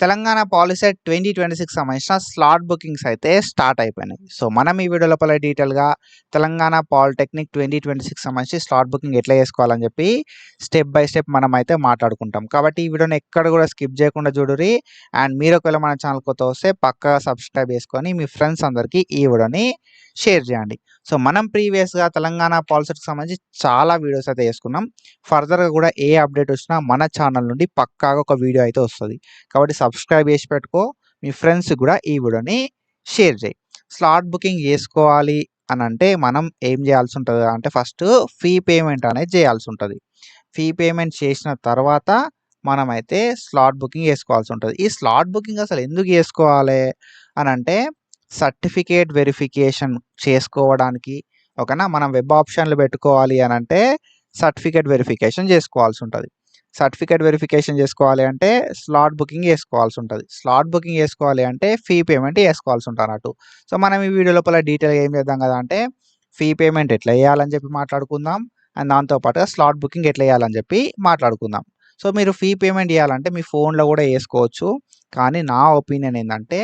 Telangana POLYCET 2026 సంబంధించిన slot bookings అయితే start అయిపోయినాయి. సో, మనం ఈ వీడియో లోపల డీటెయిల్‌గా తెలంగాణ పాలిటెక్నిక్ 2026 సంబంధించి స్లాట్ బుకింగ్ ఎట్లా చేసుకోవాలని చెప్పి స్టెప్ బై స్టెప్ మనమైతే మాట్లాడుకుంటాం. కాబట్టి ఈ వీడియోని ఎక్కడ కూడా స్కిప్ చేయకుండా చూడుర్రి. అండ్ మీరు ఒకవేళ మన ఛానల్ కొత్త వస్తే పక్కాగా సబ్స్క్రైబ్ చేసుకొని మీ ఫ్రెండ్స్ అందరికీ ఈ వీడియోని షేర్ చేయండి. సో, మనం ప్రీవియస్‌గా తెలంగాణ పాలిసెట్‌కి సంబంధించి చాలా వీడియోస్ అయితే చేసుకున్నాం. ఫర్దర్‌గా కూడా ఏ అప్డేట్ వచ్చినా మన ఛానల్ నుండి పక్కాగా ఒక వీడియో అయితే వస్తది. కాబట్టి సబ్స్క్రైబ్ చేసి పెట్టుకో. మీ ఫ్రెండ్స్‌కి కూడా ఈ వీడియోని షేర్ చేయి. స్లాట్ బుకింగ్ చేసుకోవాలి అనంటే మనం ఏం చేయాల్సి ఉంటది అంటే ఫస్ట్ ఫీ పేమెంట్ అనేది చేయాల్సి ఉంటది. ఫీ పేమెంట్ చేసిన తర్వాత మనమైతే స్లాట్ బుకింగ్ చేసుకోవాల్సి ఉంటది. ఈ స్లాట్ బుకింగ్ అసలు ఎందుకు చేసుకోవాలి అనంటే సర్టిఫికేట్ వెరిఫికేషన్ చేసుకోవడానికి ఓకేనా. మనం వెబ్ ఆప్షన్‌లు పెట్టుకోవాలి అనంటే సర్టిఫికేట్ వెరిఫికేషన్ చేసుకోవాల్సి ఉంటది. సర్టిఫికేట్ వెరిఫికేషన్ చేసుకోవాలి అంటే స్లాట్ బుకింగ్ చేసుకోవాల్సి ఉంటది. స్లాట్ బుకింగ్ చేసుకోవాలి అంటే ఫీ పేమెంట్ చేసుకోవాల్సి ఉంటదన్నట్టు. సో, మనం ఈ వీడియో లోపల డీటెయిల్‌గా ఏం చేద్దాం కదా అంటే ఫీ పేమెంట్ ఎట్లా చేయాలని చెప్పి మాట్లాడుకుందాం. అండ్ దాంతో పాటుగా స్లాట్ బుకింగ్ ఎట్లా చేయాలని చెప్పి మాట్లాడుకుందాం. సో, మీరు ఫీ పేమెంట్ చేయాలంటే మీ ఫోన్‌లో కూడా చేసుకోవచ్చు. కానీ నా ఒపీనియన్ ఏందంటే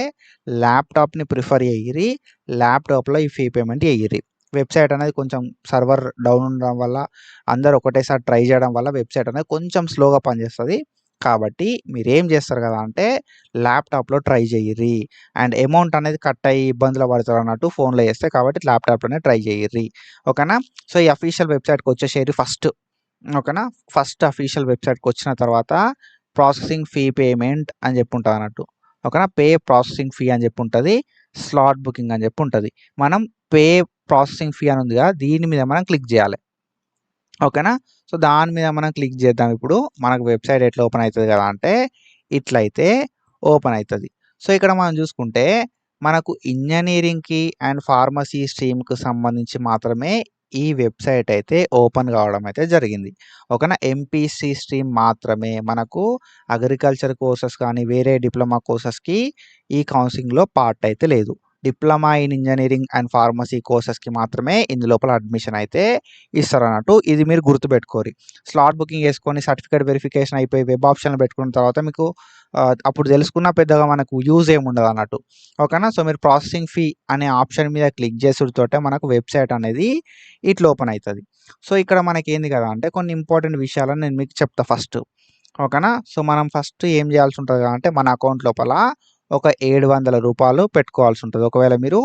ల్యాప్‌టాప్‌ని ప్రిఫర్ చేయిర్రి. ల్యాప్‌టాప్‌లో ఈ ఫీ పేమెంట్ చేయిర్రి. వెబ్‌సైట్ అనేది కొంచెం సర్వర్ డౌన్ ఉండడం వల్ల అందరూ ఒకటేసారి ట్రై చేయడం వల్ల వెబ్‌సైట్ అనేది కొంచెం స్లోగా పనిచేస్తది. కాబట్టి మీరేం చేస్తారు కదా అంటే ల్యాప్‌టాప్‌లో ట్రై చేయిర్రి. అండ్ అమౌంట్ అనేది కట్ అయ్యి ఇబ్బందులు పడతారన్నట్టు ఫోన్‌లో చేస్తే కాబట్టి ల్యాప్‌టాప్‌లోనే ట్రై చేయిర్రి. ఓకేనా. సో, ఈ అఫీషియల్ వెబ్‌సైట్‌కి వచ్చేసేయండి ఫస్ట్. ఓకేనా. ఫస్ట్ అఫీషియల్ వెబ్‌సైట్‌కి వచ్చిన తర్వాత ప్రాసెసింగ్ ఫీ పేమెంట్ అని చెప్పి ఉంటదన్నట్టు. ఓకేనా. పే ప్రాసెసింగ్ ఫీ అని చెప్పి ఉంటది. స్లాట్ బుకింగ్ అని చెప్పి ఉంటది. మనం పే ప్రాసెసింగ్ ఫీ అని ఉంది కదా, దీని మీద మనం క్లిక్ చేయాలి. ఓకేనా. సో, దాని మీద మనం క్లిక్ చేద్దాం. ఇప్పుడు మనకు వెబ్‌సైట్ ఎట్లా ఓపెన్ అయితది కదా అంటే ఇట్లయితే ఓపెన్ అయితది. సో, ఇక్కడ మనం చూసుకుంటే మనకు ఇంజినీరింగ్‌కి అండ్ ఫార్మసీ స్ట్రీమ్‌కి సంబంధించి మాత్రమే ఈ వెబ్‌సైట్ అయితే ఓపెన్ కావడం అయితే జరిగింది. ఓకేనా. ఎంపీసీ స్ట్రీమ్ మాత్రమే మనకు అగ్రికల్చర్ కోర్సెస్ కానీ వేరే డిప్లొమా కోర్సెస్‌కి ఈ కౌన్సెలింగ్‌లో పార్ట్ అయితే లేదు. Diploma in engineering and pharmacy కోర్సెస్‌కి మాత్రమే ఇందులోపల అడ్మిషన్ అయితే ఇస్తారన్నట్టు. ఇది మీరు గుర్తుపెట్టుకోరి. స్లాట్ బుకింగ్ చేసుకొని సర్టిఫికేట్ వెరిఫికేషన్ అయిపోయి వెబ్ ఆప్షన్‌లు పెట్టుకున్న తర్వాత మీకు అప్పుడు తెలుసుకున్న పెద్దగా మనకు యూజ్ ఏమి ఉండదన్నట్టు. ఓకేనా. సో, మీరు ప్రాసెసింగ్ ఫీ అనే ఆప్షన్ మీద క్లిక్ చేసుడుతోటే మనకు వెబ్‌సైట్ అనేది ఇట్లా ఓపెన్ అయితది. సో, ఇక్కడ మనకేంది కదా అంటే కొన్ని ఇంపార్టెంట్ విషయాలను నేను మీకు చెప్తా ఫస్ట్. ఓకేనా. సో, మనం ఫస్ట్ ఏం చేయాల్సి ఉంటది అంటే మన అకౌంట్ లోపల ఒక రూ. 700 పెట్టుకోవాల్సి ఉంటది. ఒకవేళ మీరు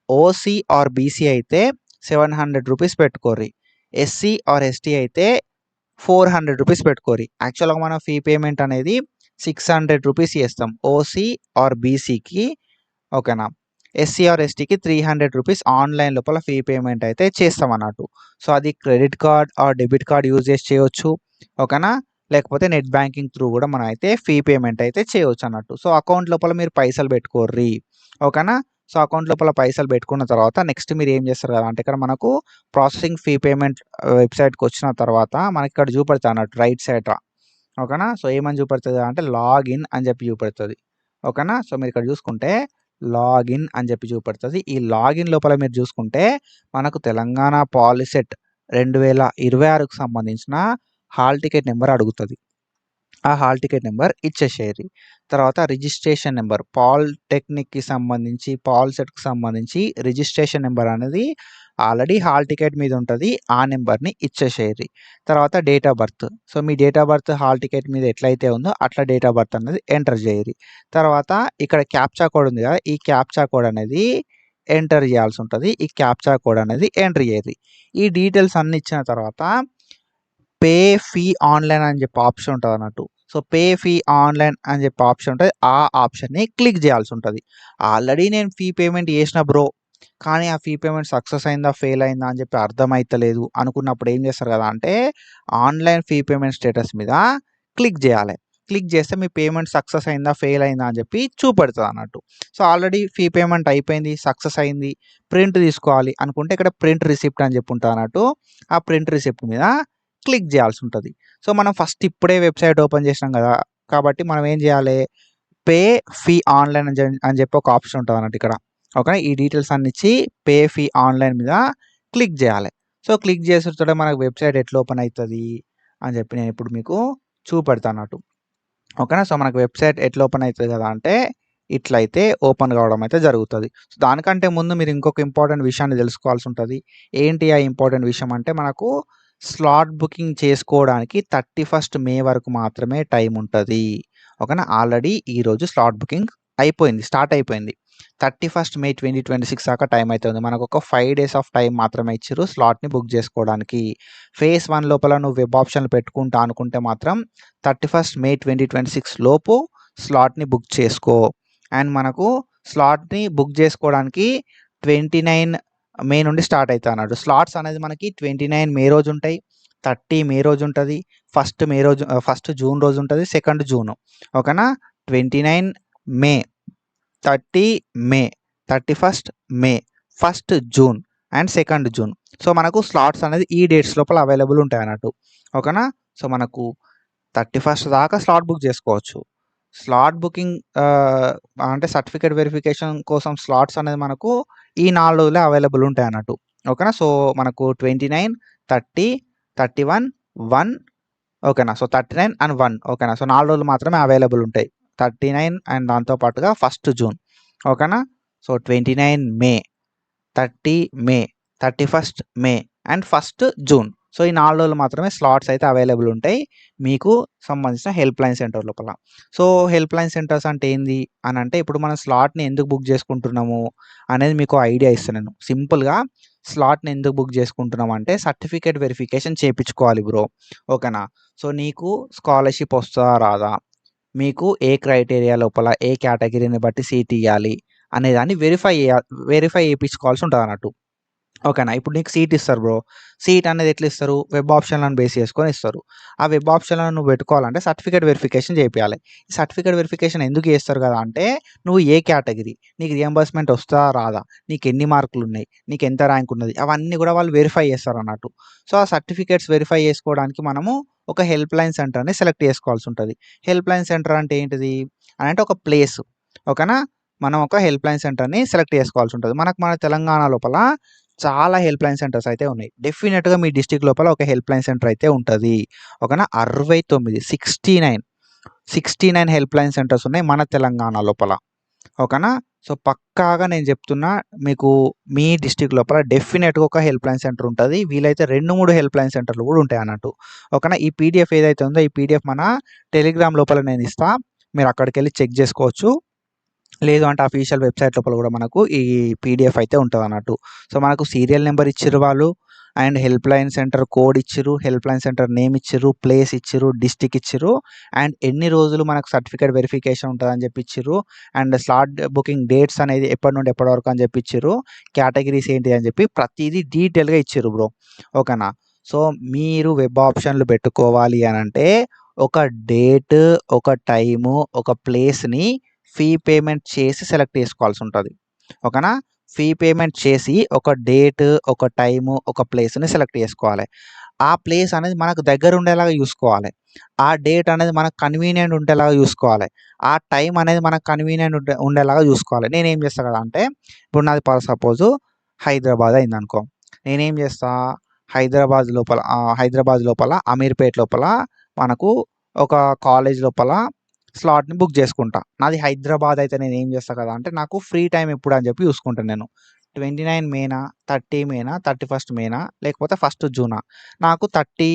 ఓసీ ఆర్ బీసీ అయితే రూ. 700 పెట్టుకోర్రి. ఎస్సీ ఆర్ ఎస్టీ అయితే రూ. 400 పెట్టుకోర్రి. యాక్చువల్‌గా మనం ఫీ పేమెంట్ అనేది రూ. 600 చేస్తాం. ఓసీ ఆర్ బీసీకి ఓకేనా. ఎస్సీ ఆర్ ఎస్టీకి రూ. 300 ఆన్‌లైన్ లోపల ఫీ పేమెంట్ అయితే చేస్తామన్నట్టు. సో, అది credit card or debit card use చేసి చేయొచ్చు. ఓకేనా. లేకపోతే నెట్ బ్యాంకింగ్ త్రూ కూడా మనం అయితే ఫీ పేమెంట్ అయితే చేయొచ్చన్నట్టు. సో, అకౌంట్ లోపల మీరు పైసలు పెట్టుకోర్రి. ఓకేనా. సో, అకౌంట్ లోపల పైసలు పెట్టుకున్న తర్వాత నెక్స్ట్ మీరు ఏం చేస్తారు కదా అంటే ఇక్కడ మనకు ప్రాసెసింగ్ ఫీ పేమెంట్ వెబ్‌సైట్‌కి వచ్చిన తర్వాత మనకిక్కడ చూపెడతదన్నట్టు రైట్ సైడ్‌ల. ఓకేనా. సో, ఏమని చూపెడతది అంటే లాగిన్ అని చెప్పి చూపెడతది. ఓకేనా. సో, మీరు ఇక్కడ చూసుకుంటే లాగిన్ అని చెప్పి చూపెడతది. ఈ లాగిన్ లోపల మీరు చూసుకుంటే మనకు తెలంగాణ పాలిసెట్ 2026కి సంబంధించిన హాల్ టికెట్ నెంబర్ అడుగుతది. ఆ హాల్ టికెట్ నెంబర్ ఇచ్చేసేయండి. తర్వాత రిజిస్ట్రేషన్ నెంబర్ పాలిటెక్నిక్‌కి సంబంధించి పాలిసెట్‌కి సంబంధించి రిజిస్ట్రేషన్ నెంబర్ అనేది ఆల్రెడీ హాల్ టికెట్ మీద ఉంటది. ఆ నెంబర్‌ని ఇచ్చేసేయండి. తర్వాత date of birth. So, me date of birth hall ticket మీద ఎట్లయితే ఉందో అట్లా డేట్ ఆఫ్ బర్త్ అనేది ఎంటర్ చేయిర్రి. తర్వాత ఇక్కడ క్యాప్చా కోడ్ ఉంది కదా, ఈ క్యాప్చా కోడ్ అనేది ఎంటర్ చేయాల్సి ఉంటది. ఈ క్యాప్చా కోడ్ అనేది ఎంటర్ చేయిర్రి. ఈ డీటెయిల్స్ అన్నీ ఇచ్చిన తర్వాత పే ఫీ ఆన్‌లైన్ అని చెప్పి ఆప్షన్ ఉంటదన్నట్టు. సో, పే ఫీ ఆన్‌లైన్ అని చెప్పి ఆప్షన్ ఉంటది. ఆ ఆప్షన్‌ని క్లిక్ చేయాల్సి ఉంటది. ఆల్రెడీ నేను ఫీ పేమెంట్ చేసిన బ్రో. కానీ ఆ ఫీ పేమెంట్ సక్సెస్ అయిందా? ఫెయిల్ అయిందా? అని చెప్పి అర్థమైతలేదు అనుకున్నప్పుడు ఏం చేస్తారు కదా అంటే ఆన్‌లైన్ ఫీ పేమెంట్ స్టేటస్ మీద క్లిక్ చేయాలి. క్లిక్ చేస్తే మీ పేమెంట్ సక్సెస్ అయిందా? ఫెయిల్ అయిందా? అని చెప్పి చూపెడతదన్నట్టు. సో, ఆల్రెడీ ఫీ పేమెంట్ అయిపోయింది. సక్సెస్ అయింది. ప్రింట్ తీసుకోవాలి అనుకుంటే ఇక్కడ ప్రింట్ రిసిప్ట్ అని చెప్పి ఉంటదన్నట్టు. ఆ ప్రింట్ రిసిప్ట్ మీద క్లిక్ చేయాల్సి ఉంటది. సో, మనం ఫస్ట్ ఇప్పుడే వెబ్‌సైట్ ఓపెన్ చేసినాం కదా, కాబట్టి మనం ఏం చేయాలి పే ఫీ ఆన్‌లైన్ అని చెప్పి ఒక ఆప్షన్ ఉంటదన్నట్టు ఇక్కడ. ఓకే. ఈ డీటెయిల్స్ అన్ని ఇచ్చి పే ఫీ ఆన్‌లైన్ మీద క్లిక్ చేయాలి. సో, క్లిక్ చేసుడుతోటే మనకు వెబ్‌సైట్ ఎట్లా ఓపెన్ అయితది అని చెప్పి నేను ఇప్పుడు మీకు చూపెడతా అన్నట్టు. ఓకేనా. సో మనకు వెబ్సైట్ ఎట్లా ఓపెన్ అవుతుంది కదా అంటే ఇట్లయితే ఓపెన్ కావడం అయితే జరుగుతుంది. సో దానికంటే ముందు మీరు ఇంకొక ఇంపార్టెంట్ విషయాన్ని తెలుసుకోవాల్సి ఉంటుంది. ఏంటి ఆ ఇంపార్టెంట్ విషయం అంటే మనకు స్లాట్ బుకింగ్ చేసుకోవడానికి 31 మే వరకు మాత్రమే టైం ఉంటుంది. ఓకేనా. ఆల్రెడీ ఈరోజు స్లాట్ బుకింగ్ అయిపోయింది, స్టార్ట్ అయిపోయింది. 31 మే 2026 దాకా టైం అయితే ఉంది. మనకు ఒక 5 డేస్ ఆఫ్ టైం మాత్రమే ఇచ్చారు స్లాట్ని బుక్ చేసుకోవడానికి. ఫేజ్ 1 లోపల నువ్వు వెబ్ ఆప్షన్లు పెట్టుకుంటా అనుకుంటే మాత్రం 31 మే 2026 లోపు స్లాట్ని బుక్ చేసుకో. అండ్ మనకు స్లాట్ని బుక్ చేసుకోవడానికి 29 మే నుండి స్టార్ట్ అవుతా అన్నాడు. స్లాట్స్ అనేది మనకి 29 మే రోజు ఉంటాయి, 30 మే రోజు ఉంటుంది, 1 జూన్ రోజు ఉంటుంది, 2 జూన్. ఓకేనా. 29 మే, 30 మే, 31 మే, 1 జూన్ అండ్ 2 జూన్. సో మనకు స్లాట్స్ అనేది ఈ డేట్స్ లోపల అవైలబుల్ ఉంటాయి అన్నట్టు. ఓకేనా. సో మనకు 31 దాకా స్లాట్ బుక్ చేసుకోవచ్చు. స్లాట్ బుకింగ్ అంటే సర్టిఫికేట్ వెరిఫికేషన్ కోసం స్లాట్స్ అనేది మనకు ఈ 4 రోజులే అవైలబుల్ ఉంటాయి అన్నట్టు. ఓకేనా. సో మనకు 29, 30, 31, 1. ఓకేనా. So 39 and 1. ఓకేనా. సో 4 రోజులు మాత్రమే అవైలబుల్ ఉంటాయి. 39 అండ్ దాంతో పాటుగా 1 జూన్. ఓకేనా. So 29 May, 30 May, 31 May and 1 June. So ఈ 4 రోజులు మాత్రమే స్లాట్స్ అయితే అవైలబుల్ ఉంటాయి మీకు సంబంధించిన హెల్ప్ లైన్ సెంటర్ లోపల. సో హెల్ప్ లైన్ సెంటర్స్ అంటే ఏంది అని అంటే ఇప్పుడు మనం స్లాట్ని ఎందుకు బుక్ చేసుకుంటున్నాము అనేది మీకు ఐడియా ఇస్తాను నేను. సింపుల్గా స్లాట్ని ఎందుకు బుక్ చేసుకుంటున్నాం అంటే సర్టిఫికేట్ వెరిఫికేషన్ చేయించుకోవాలి బ్రో. ఓకేనా. సో నీకు స్కాలర్షిప్ వస్తుందా రాదా, మీకు ఏ క్రైటీరియా లోపల ఏ కేటగిరీని బట్టి సీట్ ఇవ్వాలి అనేదాన్ని వెరిఫై చేయించుకోవాల్సి ఉంటుంది అన్నట్టు. ఓకేనా. ఇప్పుడు నీకు సీట్ ఇస్తారు బ్రో. సీట్ అనేది ఎట్లా ఇస్తారు, వెబ్ ఆప్షన్లను బేస్ చేసుకొని ఇస్తారు. ఆ వెబ్ ఆప్షన్లను నువ్వు పెట్టుకోవాలంటే సర్టిఫికేట్ వెరిఫికేషన్ చేయాలి. ఈ సర్టిఫికేట్ వెరిఫికేషన్ ఎందుకు చేస్తారు కదా అంటే నువ్వు ఏ కేటగిరీ, నీకు రియంబర్స్మెంట్ వస్తుందా రాదా, నీకు ఎన్ని మార్కులు ఉన్నాయి, నీకు ఎంత ర్యాంక్ ఉన్నది, అవన్నీ కూడా వాళ్ళు వెరిఫై చేస్తారు అన్నట్టు. సో ఆ సర్టిఫికేట్స్ వెరిఫై చేసుకోవడానికి మనము ఒక హెల్ప్ లైన్ సెంటర్ని సెలెక్ట్ చేసుకోవాల్సి ఉంటుంది. హెల్ప్ లైన్ సెంటర్ అంటే ఏంటిది అని అంటే ఒక ప్లేస్. ఓకేనా. మనం ఒక హెల్ప్ లైన్ సెంటర్ని సెలెక్ట్ చేసుకోవాల్సి ఉంటుంది. మన తెలంగాణ లోపల చాలా హెల్ప్ లైన్ సెంటర్స్ అయితే ఉన్నాయి. డెఫినెట్గా మీ డిస్టిక్ లోపల ఒక హెల్ప్ లైన్ సెంటర్ అయితే ఉంటుంది. ఓకేనా. 69 హెల్ప్ లైన్ సెంటర్స్ ఉన్నాయి మన తెలంగాణ లోపల. ఓకేనా. సో పక్కాగా నేను చెప్తున్నా మీకు మీ డిస్టిక్ లోపల డెఫినెట్గా ఒక హెల్ప్ లైన్ సెంటర్ ఉంటుంది. వీలైతే 2-3 హెల్ప్ లైన్ సెంటర్లు కూడా ఉంటాయి అన్నట్టు. ఓకేనా. ఈ పీడిఎఫ్ ఏదైతే ఉందో ఈ పీడిఎఫ్ మన టెలిగ్రామ్ లోపల నేను ఇస్తా, మీరు అక్కడికి వెళ్ళి చెక్ చేసుకోవచ్చు. లేదు అంటే అఫీషియల్ వెబ్సైట్ లోపల కూడా మనకు ఈ పీడిఎఫ్ అయితే ఉంటుంది అన్నట్టు. సో మనకు సీరియల్ నెంబర్ ఇచ్చిర్రు వాళ్ళు, and help line centre code ఇచ్చిర్రు, హెల్ప్ లైన్ సెంటర్ నేమ్ ఇచ్చిర్రు, ప్లేస్ ఇచ్చిర్రు, డిస్టిక్ ఇచ్చిర్రు, అండ్ ఎన్ని రోజులు మనకు సర్టిఫికేట్ వెరిఫికేషన్ ఉంటుందని చెప్పి ఇచ్చిర్రు, అండ్ స్లాట్ బుకింగ్ డేట్స్ అనేది ఎప్పటి నుండి ఎప్పటి వరకు అని చెప్పి ఇచ్చిర్రు, కేటగిరీస్ ఏంటి అని చెప్పి ప్రతిదీ డీటెయిల్గా ఇచ్చిర్రు బ్రో. ఓకేనా. సో మీరు వెబ్ ఆప్షన్లు పెట్టుకోవాలి అని అంటే ఒక డేట్, ఒక టైము, ఒక ప్లేస్ని ఫీ పేమెంట్ చేసి సెలెక్ట్ చేసుకోవాల్సి ఉంటుంది. ఓకేనా. ఫీ పేమెంట్ చేసి ఒక డేట్, ఒక టైము, ఒక ప్లేస్ని సెలెక్ట్ చేసుకోవాలి. ఆ ప్లేస్ అనేది మనకు దగ్గర ఉండేలాగా చూసుకోవాలి. ఆ డేట్ అనేది మనకు కన్వీనియంట్ ఉండేలాగా చూసుకోవాలి. ఆ టైం అనేది మనకు కన్వీనియంట్ ఉండేలాగా చూసుకోవాలి. నేనేం చేస్తాను కదా అంటే ఇప్పుడు నాది సపోజు హైదరాబాద్ అయిందనుకో, నేనేం చేస్తా హైదరాబాద్ లోపల అమీర్పేట్ లోపల మనకు ఒక కాలేజ్ లోపల స్లాట్ని బుక్ చేసుకుంటా. నాది హైదరాబాద్ అయితే నేను ఏం చేస్తా కదా అంటే నాకు ఫ్రీ టైం ఎప్పుడు అని చెప్పి చూసుకుంటాను నేను. 29 మేనా, 30 మేనా, 31 మేనా, లేకపోతే 1 జూనా. నాకు 30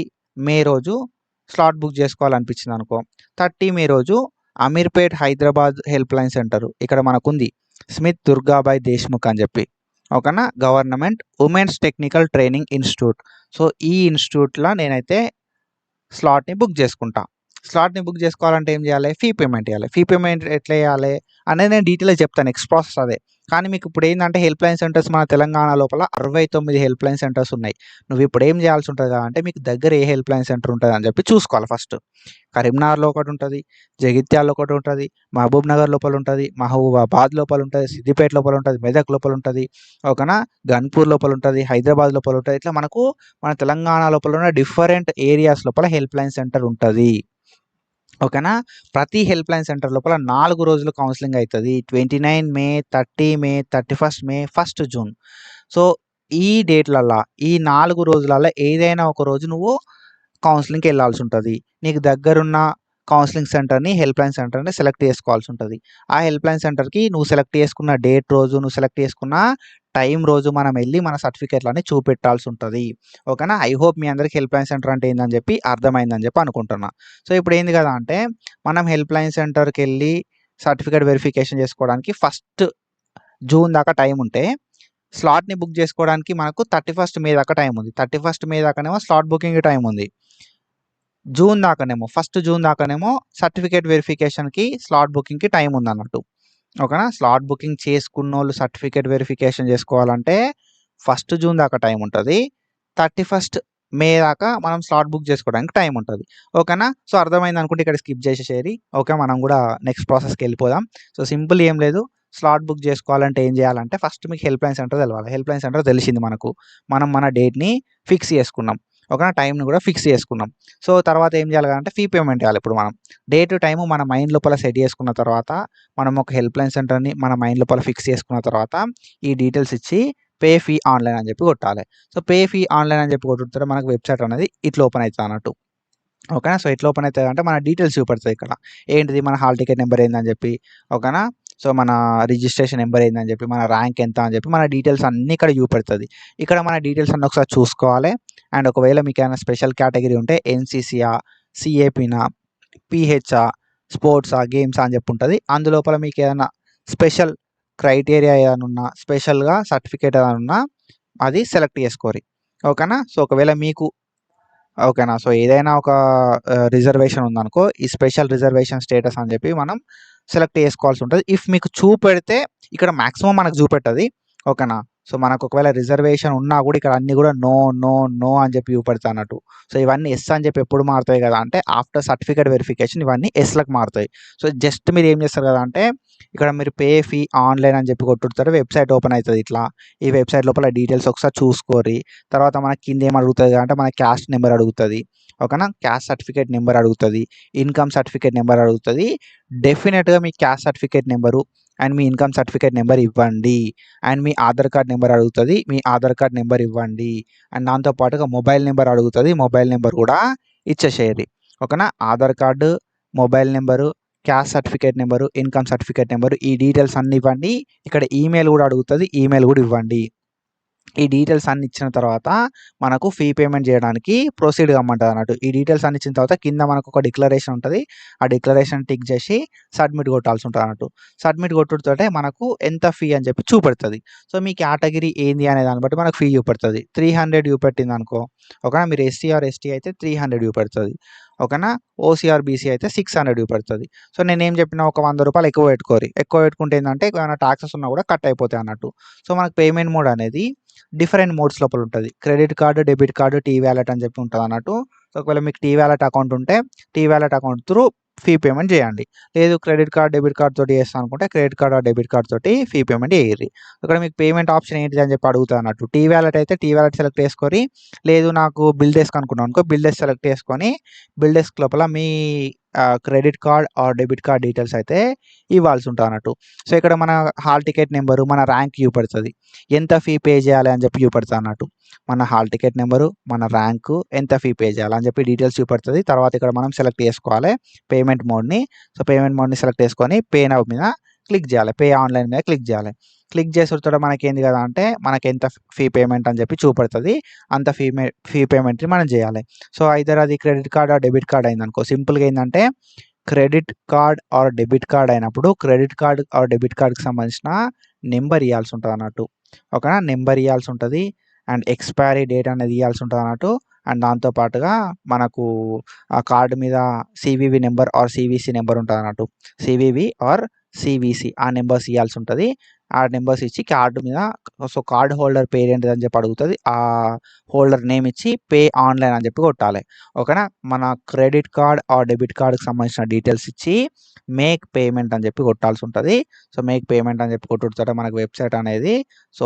మే రోజు స్లాట్ బుక్ చేసుకోవాలనిపించింది అనుకో, 30 మే రోజు Ameerpet Hyderabad help line centre ఇక్కడ మనకుంది, స్మిత్ దుర్గాబాయ్ దేశ్ముఖ్ అని చెప్పి. ఓకేనా. Government women's technical training institute. So ఈ ఇన్స్టిట్యూట్లో నేనైతే స్లాట్ని బుక్ చేసుకుంటా. స్లాట్ని బుక్ చేసుకోవాలంటే ఏం చేయాలి, ఫీ పేమెంట్ చేయాలి. ఫీ పేమెంట్ ఎట్లా చేయాలి అనేది నేను డీటెయిల్గా చెప్తాను, నెక్స్ట్ ప్రాసెస్ అదే. కానీ మీకు ఇప్పుడు ఏంటంటే హెల్ప్ లైన్ సెంటర్స్ మన తెలంగాణ లోపల 69 హెల్ప్ లైన్ సెంటర్స్ ఉన్నాయి. నువ్వు ఇప్పుడు ఏం చేయాల్సి ఉంటుంది అంటే మీకు దగ్గర ఏ హెల్ప్ లైన్ సెంటర్ ఉంటుంది అని చెప్పి చూసుకోవాలి ఫస్ట్. కరీంనగర్లో ఒకటి ఉంటుంది, జగిత్యాలలో ఒకటి ఉంటుంది, మహబూబ్ నగర్ లోపల ఉంటుంది, మహబూబాబాద్ లోపల ఉంటుంది, సిద్దిపేట లోపల ఉంటుంది, మెదక్ లోపల ఉంటుంది. ఓకేనా. గన్పూర్ లోపల ఉంటుంది, హైదరాబాద్ లోపల ఉంటుంది. ఇట్లా మనకు మన తెలంగాణ లోపల ఉన్న డిఫరెంట్ ఏరియాస్ లోపల హెల్ప్ లైన్ సెంటర్ ఉంటుంది. ఓకేనా. ప్రతి హెల్ప్ లైన్ సెంటర్ లోపల 4 రోజులు కౌన్సిలింగ్ అవుతుంది. 29 మే, 30 మే, 31 మే, 1 జూన్. సో ఈ డేట్లల్లో ఈ 4 రోజులలో ఏదైనా ఒక రోజు నువ్వు కౌన్సిలింగ్కి వెళ్ళాల్సి ఉంటుంది. నీకు దగ్గరున్న కౌన్సిలింగ్ సెంటర్‌ని, హెల్ప్‌లైన్ సెంటర్‌ని సెలెక్ట్ చేసుకోవాల్సి ఉంటది. ఆ హెల్ప్‌లైన్ సెంటర్‌కి నువ్వు సెలెక్ట్ చేసుకున్న డేట్ రోజు, నువ్వు సెలెక్ట్ చేసుకున్న టైం రోజు మనం ఎళ్లి మన సర్టిఫికేట్‌లన్నీ చూపెట్టాల్సి ఉంటది. ఓకేనా? ఐ హోప్ మీ అందరికి హెల్ప్‌లైన్ సెంటర్ అంటే ఏందని చెప్పి అర్థమైందని చెప్పి అనుకుంటున్నా. సో, ఇప్పుడు ఏంది కదా అంటే మనం హెల్ప్‌లైన్ సెంటర్‌కెళ్ళి సర్టిఫికేట్ వెరిఫికేషన్ చేసుకోవడానికి ఫస్ట్ జూన్ దాకా టైం ఉంటే, స్లాట్‌ని బుక్ చేసుకోవడానికి మనకు 31 మే దాకా టైం ఉంది. 31 మే దాకానేమో స్లాట్ బుకింగ్‌కి టైం ఉంది. జూన్ దాకానేమో ఫస్ట్ జూన్ దాకానేమో సర్టిఫికేట్ వెరిఫికేషన్‌కి, స్లాట్ బుకింగ్‌కి టైం ఉందన్నట్టు. ఓకేనా? స్లాట్ బుకింగ్ చేసుకున్నోళ్ళు సర్టిఫికేట్ వెరిఫికేషన్ చేసుకోవాలంటే ఫస్ట్ జూన్ దాకా టైం ఉంటది. 31 మే దాకా మనం స్లాట్ బుక్ చేసుకోవడానికి టైం ఉంటది. ఓకేనా? సో, అర్థమైందనుకుంటే ఇక్కడ స్కిప్ చేసేసేయండి. ఓకే. మనం కూడా నెక్స్ట్ ప్రాసెస్‌కెళ్ళిపోదాం. సో, సింపుల్ ఏం లేదు. స్లాట్ బుక్ చేసుకోవాలంటే ఏం చేయాలంటే ఫస్ట్ మీకు హెల్ప్‌లైన్ సెంటర్ తెలవాలి. హెల్ప్‌లైన్ సెంటర్ తెలిసింది మనకు. మనం మన డేట్‌ని ఫిక్స్ చేసుకున్నాం. ఓకేనా? టైంని కూడా ఫిక్స్ చేసుకున్నాం. సో, తర్వాత ఏం చేయాలి అంటే ఫీ పేమెంట్ చేయాలి ఇప్పుడు మనం. డేట్, టైము మన మైండ్ లోపల సెట్ చేసుకున్న తర్వాత మనం ఒక హెల్ప్‌లైన్ సెంటర్‌ని మన మైండ్ లోపల ఫిక్స్ చేసుకున్న తర్వాత ఈ డీటెయిల్స్ ఇచ్చి పే ఫీ ఆన్‌లైన్ అని చెప్పి కొట్టాలి. సో, పే ఫీ ఆన్‌లైన్ అని చెప్పి కొట్టుతే మనకు వెబ్‌సైట్ అనేది ఇట్లా ఓపెన్ అయితది అన్నట్టు. ఓకేనా? సో, ఎట్లా ఓపెన్ అయితదంటే మన డీటెయిల్స్ చూపెడతది ఇక్కడ. ఏంటిది మన హాల్ టికెట్ నంబర్ ఏందని చెప్పి. ఓకేనా? సో, మన రిజిస్ట్రేషన్ నంబర్ ఏందని చెప్పి, మన ర్యాంక్ ఎంత అని చెప్పి మన డీటెయిల్స్ అన్నీ ఇక్కడ చూపెడతది. ఇక్కడ మన డీటెయిల్స్ అన్నీ ఒకసారి చూసుకోవాలి. అండ్ ఒకవేళ మీకేమైనా స్పెషల్ కేటగిరీ ఉంటే ఎన్‌సీసీయా, సీఏపీనా, పీహెచా, స్పోర్ట్సా, గేమ్సా అని చెప్పి ఉంటది. అందులోపల మీకేదైనా స్పెషల్ క్రైటీరియా ఏదైనా ఉన్నా, స్పెషల్‌గా సర్టిఫికేట్ ఏదైనా ఉన్నా అది సెలెక్ట్ చేసుకోరి. ఓకేనా? సో, ఒకవేళ మీకు ఓకేనా? సో, ఏదైనా ఒక రిజర్వేషన్ ఉందనుకో, ఈ స్పెషల్ రిజర్వేషన్ స్టేటస్ అని చెప్పి మనం సెలెక్ట్ చేసుకోవాల్సి ఉంటది. ఇఫ్ మీకు చూపెడితే ఇక్కడ మాక్సిమం మనకు చూపెట్టది. ఓకేనా? సో, మనకు ఒకవేళ రిజర్వేషన్ ఉన్నా కూడా ఇక్కడ అన్నీ కూడా నో, నో, నో అని చెప్పి చూపెడతదన్నట్టు. సో, ఇవన్నీ యెస్ అని చెప్పి ఎప్పుడు మారుతాయి కదా అంటే ఆఫ్టర్ సర్టిఫికేట్ వెరిఫికేషన్ ఇవన్నీ యెస్‌లకు మారుతాయి. సో, జస్ట్ మీరు ఏం చేస్తారు కదా అంటే ఇక్కడ మీరు పే ఫీ ఆన్‌లైన్ అని చెప్పి కొట్టుతారు. వెబ్‌సైట్ ఓపెన్ అయితది ఇట్లా. ఈ వెబ్‌సైట్ లోపల డీటెయిల్స్ ఒకసారి చూసుకోరి. తర్వాత మనకి కింద ఏం అడుగుతది అంటే మన క్యాస్ట్ నంబర్ అడుగుతది. ఓకేనా? క్యాస్ట్ సర్టిఫికేట్ నంబర్ అడుగుతది. ఇన్‌కమ్ సర్టిఫికేట్ నంబర్ అడుగుతది. డెఫినిట్‌గా మీ క్యాస్ట్ సర్టిఫికేట్ నంబరు అండ్ మీ ఇన్‌కమ్ సర్టిఫికేట్ నంబర్ ఇవ్వండి. అండ్ మీ ఆధార్ కార్డ్ నంబర్ అడుగుతది. మీ ఆధార్ కార్డ్ నంబర్ ఇవ్వండి. అండ్ దాంతో పాటుగా మొబైల్ నంబర్ అడుగుతది. మొబైల్ నంబర్ కూడా ఇచ్చేసేయండి. ఓకేనా? Aadhaar card, mobile number, caste certificate number, income certificate number ఈ డీటెయిల్స్ అన్నీ ఇవ్వండి. ఇక్కడ ఈమెయిల్ కూడా అడుగుతది. ఈమెయిల్ కూడా ఇవ్వండి. ఈ డీటెయిల్స్ అన్నీ ఇచ్చిన తర్వాత మనకు ఫీ పేమెంట్ చేయడానికి ప్రొసీడ్ కమ్మంటదన్నట్టు. ఈ డీటెయిల్స్ అన్నీ ఇచ్చిన తర్వాత కింద మనకు ఒక డిక్లరేషన్ ఉంటది. ఆ డిక్లరేషన్ టిక్ చేసి సబ్మిట్ కొట్టాల్సి ఉంటదన్నట్టు. సబ్మిట్ కొట్టుడుతోటే మనకు ఎంత ఫీ అని చెప్పి చూపెడతది. సో, మీ కేటగిరీ ఏంది అనే దాన్ని బట్టి మనకు ఫీ చూపెడతది. 300 చూపెట్టిందనుకో, ఓకేనా? మీరు ఎస్సీ ఆర్ ఎస్టీ అయితే 300 చూపెడతది. ఓకేనా? ఓసీ ఆర్ బీసీ అయితే 600 చూపెడతది. సో, నేనేం చెప్పినా ఒక రూ. 100 ఎక్కువ పెట్టుకోరి. ఎక్కువ పెట్టుకుంటే ఏందంటే ఏమైనా టాక్సెస్ ఉన్నా కూడా కట్ అయిపోతాయి అన్నట్టు. సో, మనకు పేమెంట్ మోడ్ అనేది డిఫరెంట్ మోడ్స్ లోపల ఉంటది. Credit card, debit card, T wallet అని చెప్పి ఉంటదన్నట్టు. సో, ఒకవేళ మీకు టీ వాలెట్ అకౌంట్ ఉంటే T wallet account through fee payment చేయండి. లేదు క్రెడిట్ కార్డ్, డెబిట్ కార్డ్ తోటి చేస్తా అనుకుంటే credit card or debit card తోటి ఫీ పేమెంట్ చేయిర్రి. ఇక్కడ మీకు పేమెంట్ ఆప్షన్ ఏంటిది అని చెప్పి అడుగుతదన్నట్టు. టీ వాలెట్ అయితే టీ వాలెట్ సెలెక్ట్ చేసుకోరి. లేదు నాకు బిల్ డెస్క్ అనుకున్నాం అనుకో బిల్ డెస్క్ సెలెక్ట్ చేసుకొని బిల్ డెస్క్ లోపల మీ credit card or debit card details అయితే ఇవ్వాల్సి ఉంటదన్నట్టు. సో, ఇక్కడ మన హాల్ టికెట్ నంబరు, మన ర్యాంక్ చూపెడతది. ఎంత ఫీ పే చేయాలి అని చెప్పి చూపెడతదన్నట్టు. మన హాల్ టికెట్ నంబరు, మన ర్యాంకు, ఎంత ఫీ పే చేయాలి అని చెప్పి డీటెయిల్స్ చూపెడతది. తర్వాత ఇక్కడ మనం సెలెక్ట్ చేసుకోవాలి పేమెంట్ మోడ్‌ని. సో, పేమెంట్ మోడ్‌ని సెలెక్ట్ చేసుకొని పే నౌ మీద క్లిక్ చేయాలి. పే ఆన్‌లైన్ మీద క్లిక్ చేయాలి. క్లిక్ చేసుడుతోటే మనకేంది కదా అంటే మనకెంత ఫీ పేమెంట్ అని చెప్పి చూపెడతది. అంత ఫీ పేమెంట్‌ని మనం చేయాలి. సో, ఐదర్ అది credit card or debit card అయిందనుకో సింపుల్‌గా ఏందంటే credit card or debit card అయినప్పుడు క్రెడిట్ కార్డ్ ఆర్ డెబిట్ కార్డ్‌కి సంబంధించిన నంబర్ ఇయ్యాల్సి ఉంటదన్నట్టు. ఓకేనా? నంబర్ ఇయ్యాల్సి ఉంటది. అండ్ ఎక్స్‌పైరీ డేట్ అనేది ఇయ్యాల్సి ఉంటదన్నట్టు. అండ్ దాంతో పాటుగా మనకు ఆ కార్డ్ మీద CVV number or CVC number ఉంటదన్నట్టు. సీవీవీ ఆర్ సీవీసీ ఆ నంబర్స్ ఇయ్యాల్సి ఉంటది. ఆ నంబర్స్ ఇచ్చి కార్డ్ మీద సో, కార్డ్ హోల్డర్ పేరు ఏంటిదని చెప్పి అడుగుతది. ఆ హోల్డర్ నేమ్ ఇచ్చి పే ఆన్‌లైన్ అని చెప్పి కొట్టాలి. ఓకేనా? మన క్రెడిట్ కార్డ్ ఆర్ డెబిట్ కార్డ్‌కి సంబంధించిన డీటెయిల్స్ ఇచ్చి మేక్ పేమెంట్ అని చెప్పి కొట్టాల్సి ఉంటది. సో, మేక్ పేమెంట్ అని చెప్పి కొట్టుడుతోటే మనకు వెబ్‌సైట్ అనేది సో,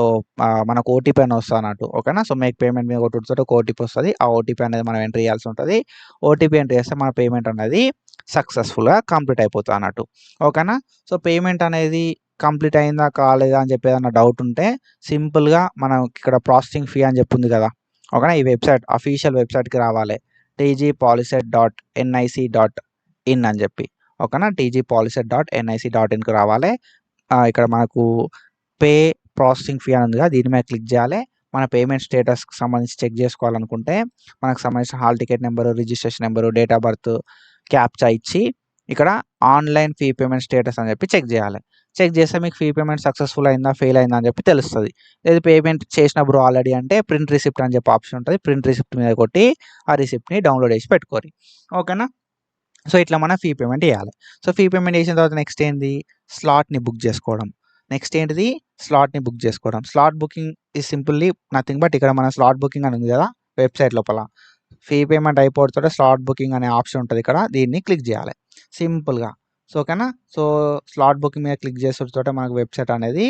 మనకు ఓటీపీ అని వస్తదన్నట్టు. ఓకేనా? సో, మేక్ పేమెంట్ మీద కొట్టుడుతోటి ఒక ఓటీపీ వస్తది. ఆ ఓటీపీ అనేది మనం ఎంటర్ చేయాల్సి ఉంటది. ఓటీపీ ఎంటర్ చేస్తే మన పేమెంట్ అనేది సక్సెస్‌ఫుల్‌గా కంప్లీట్ అయిపోతదన్నట్టు. ఓకేనా? సో, పేమెంట్ అనేది కంప్లీట్ అయిందా? కాలేదా? అని చెప్పి ఏదన్నా డౌట్ ఉంటే సింపుల్‌గా మనం ఇక్కడ ప్రాసెసింగ్ ఫీ అని చెప్పి ఉంది కదా! ఓకేనా? ఈ వెబ్‌సైట్ అఫీషియల్ వెబ్‌సైట్‌కి రావాలి. టీజీపాలిసెట్.nic.in ఇన్ అని చెప్పి ఓకేనా. tgpolicy.nic.inకి రావాలి. ఇక్కడ మనకు పే ప్రాసెసింగ్ ఫీ అని ఉందిగా, దీని మీద క్లిక్ చేయాలి. మన పేమెంట్ స్టేటస్కి సంబంధించి చెక్ చేసుకోవాలనుకుంటే మనకు సంబంధించిన hall ticket number, registration number, date of birth, captcha ఇచ్చి ఇక్కడ ఆన్లైన్ ఫీ పేమెంట్ స్టేటస్ అని చెప్పి చెక్ చేయాలి. చెక్ చేస్తే మీకు ఫీ పేమెంట్ సక్సెస్ఫుల్ అయిందా, ఫెయిల్ అయిందా అని చెప్పి తెలుస్తుంది. లేదు పేమెంట్ చేసిన బ్రో ఆల్రెడీ అంటే ప్రింట్ రిసిప్ట్ అని చెప్పి ఆప్షన్ ఉంటుంది. ప్రింట్ రిసిప్ట్ మీద కొట్టి ఆ రిసిప్ట్ని డౌన్లోడ్ చేసి పెట్టుకోరి ఓకేనా. సో ఇట్లా మనం ఫీ పేమెంట్ చేయాలి. సో ఫీ పేమెంట్ చేసిన తర్వాత నెక్స్ట్ ఏంది, స్లాట్ని బుక్ చేసుకోవడం. నెక్స్ట్ ఏంటిది, స్లాట్ని బుక్ చేసుకోవడం. Slot booking is simply nothing but ఇక్కడ మన స్లాట్ బుకింగ్ అని ఉంది కదా వెబ్సైట్ లోపల, ఫీ పేమెంట్ అయిపోతే స్లాట్ బుకింగ్ అనే ఆప్షన్ ఉంటుంది ఇక్కడ, దీన్ని క్లిక్ చేయాలి సింపుల్గా. సో ఓకేనా. సో స్లాట్ బుకింగ్ మీద క్లిక్ చేసేటోటే మనకు వెబ్సైట్ అనేది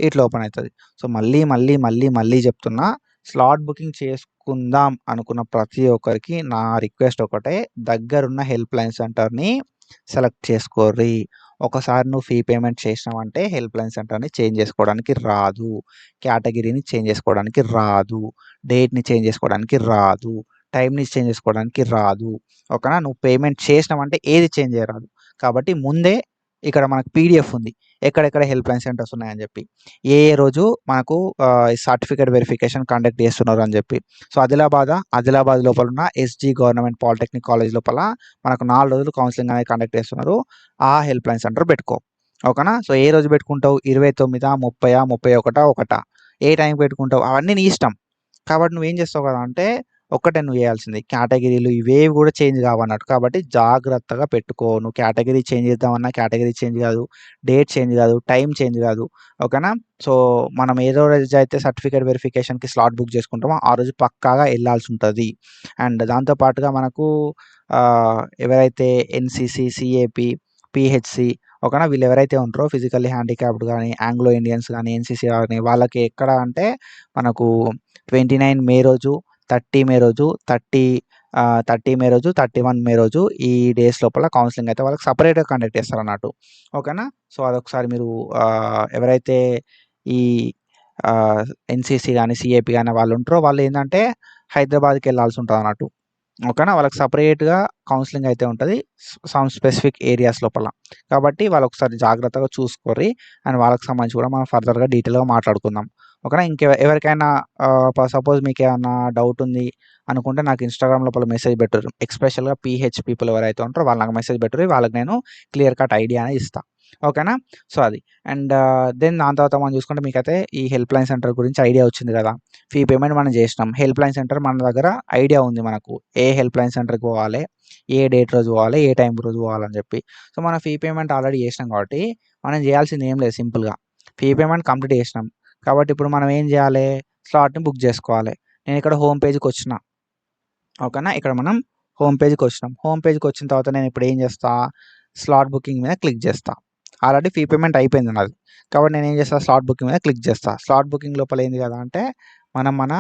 ఇట్లా ఓపెన్ అవుతుంది. సో మళ్ళీ చెప్తున్నా, స్లాట్ బుకింగ్ చేసుకుందాం అనుకున్న ప్రతి ఒక్కరికి నా రిక్వెస్ట్ ఒకటే, దగ్గరున్న హెల్ప్ లైన్ సెంటర్ని సెలెక్ట్ చేసుకోర్రి. ఒకసారి నువ్వు ఫీ పేమెంట్ చేసినావంటే హెల్ప్ లైన్ సెంటర్ని చేంజ్ చేసుకోవడానికి రాదు, కేటగిరీని చేంజ్ చేసుకోవడానికి రాదు, డేట్ని చేంజ్ చేసుకోవడానికి రాదు, టైంని చేంజ్ చేసుకోవడానికి రాదు ఓకేనా. నువ్వు పేమెంట్ చేసినావంటే ఏది చేంజ్ చేయరాదు. కాబట్టి ముందే ఇక్కడ మనకు పీడిఎఫ్ ఉంది ఎక్కడెక్కడ హెల్ప్ లైన్ సెంటర్స్ ఉన్నాయని చెప్పి, ఏ రోజు మనకు సర్టిఫికేట్ వెరిఫికేషన్ కండక్ట్ చేస్తున్నారు అని చెప్పి. సో ఆదిలాబాద్ లోపల ఉన్న ఎస్జీ గవర్నమెంట్ పాలిటెక్నిక్ కాలేజ్ లోపల మనకు 4 రోజులు కౌన్సిలింగ్ అనేది కండక్ట్ చేస్తున్నారు. ఆ హెల్ప్ లైన్ సెంటర్ పెట్టుకో ఓకేనా. సో ఏ రోజు పెట్టుకుంటావు, 29, 30, 31, 1 ఏ టైంకి పెట్టుకుంటావు అవన్నీ నీ ఇష్టం. కాబట్టి నువ్వేం చేస్తావు కదా అంటే, ఒక్కటే నువ్వు చేయాల్సింది, కేటగిరీలు ఇవేవి కూడా చేంజ్ కావన్నట్టు. కాబట్టి జాగ్రత్తగా పెట్టుకో. నువ్వు కేటగిరీ చేంజ్ చేద్దామన్నా కేటగిరీ చేంజ్ కాదు, డేట్ చేంజ్ కాదు, టైం చేంజ్ కాదు ఓకేనా. సో మనం ఏదో రోజు అయితే సర్టిఫికేట్ వెరిఫికేషన్కి స్లాట్ బుక్ చేసుకుంటామో ఆ రోజు పక్కాగా వెళ్ళాల్సి ఉంటుంది. అండ్ దాంతోపాటుగా మనకు ఎవరైతే ఎన్సిసి, సిఏపి, పిహెచ్సి ఓకేనా, వీళ్ళు ఎవరైతే ఉంటారో ఫిజికల్లీ హ్యాండిక్యాప్డ్ కానీ, ఆంగ్లో ఇండియన్స్ కానీ, ఎన్సిసి కానీ, వాళ్ళకి ఎక్కడ అంటే మనకు 29 మే రోజు, 30 మే రోజు, 30 మే రోజు, 31 మే రోజు ఈ డేస్ లోపల కౌన్సిలింగ్ అయితే వాళ్ళకి సపరేట్గా కండక్ట్ చేస్తారు అన్నట్టు ఓకేనా. సో అదొకసారి మీరు ఎవరైతే ఈ ఎన్సిసి కానీ, సిఏపి కానీ వాళ్ళు ఉంటారో వాళ్ళు ఏంటంటే హైదరాబాద్కి వెళ్ళాల్సి ఉంటుంది అన్నట్టు ఓకేనా. వాళ్ళకి సపరేట్గా కౌన్సిలింగ్ అయితే ఉంటుంది సమ్ స్పెసిఫిక్ ఏరియాస్ లోపల. కాబట్టి వాళ్ళు ఒకసారి జాగ్రత్తగా చూసుకోరి. అండ్ వాళ్ళకి సంబంధించి కూడా మనం ఫర్దర్గా డీటెయిల్గా మాట్లాడుకుందాం ఓకేనా. ఎవరికైనా సపోజ్ మీకు ఏమైనా డౌట్ ఉంది అనుకుంటే నాకు ఇన్స్టాగ్రామ్ లోపల మెసేజ్ పెట్టరు. ఎక్స్పెషల్గా పీహెచ్ పీపుల్ ఎవరైతే ఉంటారో వాళ్ళు నాకు మెసేజ్ పెట్టరు, వాళ్ళకి నేను క్లియర్ కట్ ఐడియా అనేది ఇస్తాను ఓకేనా. సో అది. అండ్ దెన్ దాని తర్వాత మనం చూసుకుంటే మీకైతే ఈ హెల్ప్ లైన్ సెంటర్ గురించి ఐడియా వచ్చింది కదా. ఫీ పేమెంట్ మనం చేసినాం, హెల్ప్ లైన్ సెంటర్ మన దగ్గర ఐడియా ఉంది మనకు, ఏ హెల్ప్ లైన్ సెంటర్కి పోవాలి, ఏ డేట్ రోజు పోవాలి, ఏ టైం రోజు పోవాలని చెప్పి. సో మనం ఫీ పేమెంట్ ఆల్రెడీ చేసినాం కాబట్టి మనం చేయాల్సింది ఏం లేదు, సింపుల్గా ఫీ పేమెంట్ కంప్లీట్ చేసినాం కాబట్టి ఇప్పుడు మనం ఏం చేయాలి, స్లాట్ని బుక్ చేసుకోవాలి. నేను ఇక్కడ హోమ్ పేజ్కి వచ్చిన ఓకేనా. ఇక్కడ మనం హోమ్ పేజ్కి వచ్చినాం. హోమ్ పేజ్కి వచ్చిన తర్వాత నేను ఇప్పుడు ఏం చేస్తా, స్లాట్ బుకింగ్ మీద క్లిక్ చేస్తా. ఆల్రెడీ ఫీ పేమెంట్ అయిపోయింది నాది కాబట్టి నేను ఏం చేస్తాను, స్లాట్ బుకింగ్ మీద క్లిక్ చేస్తా. స్లాట్ బుకింగ్ లోపల ఏంది కదా అంటే మన